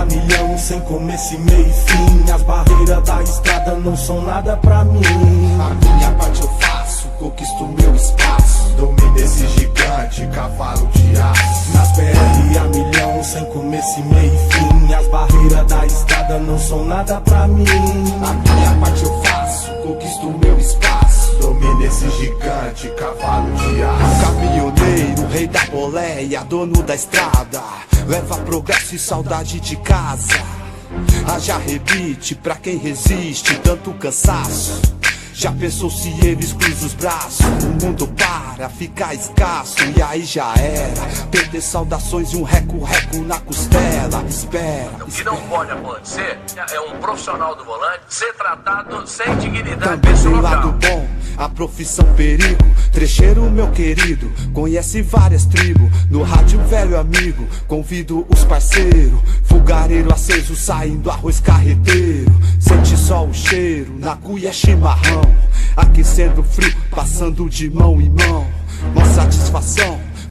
a milhão, sem começo e meio e fim. As barreiras da estrada não são nada pra mim. A minha parte eu faço, conquisto meu espaço. Domino esse gigante, cavalo de aço. Nas BR a milhão, sem começo e meio e fim. As barreiras da estrada não são nada pra mim. A minha parte eu faço, conquisto meu espaço. Domino esse gigante, cavalo de aço. Caminhoneiro, rei da boleia, dono da estrada. Leva progresso e saudade de casa. Haja rebite pra quem resiste tanto cansaço. Já pensou se eles cruzam os braços? O mundo para, fica escasso. E aí já era, perder saudações e um reco-reco na costela. Espera, O que não pode acontecer é um profissional do volante ser tratado sem dignidade também nesse tem local. lado bom, a profissão perigo. Trecheiro, meu querido, conhece várias tribos. No rádio, velho amigo, convido os parceiros. Fogareiro aceso, saindo arroz carreteiro. Sente só o cheiro, na cuia é chimarrão. Aquecendo frio, passando de mão em mão. Uma satisfação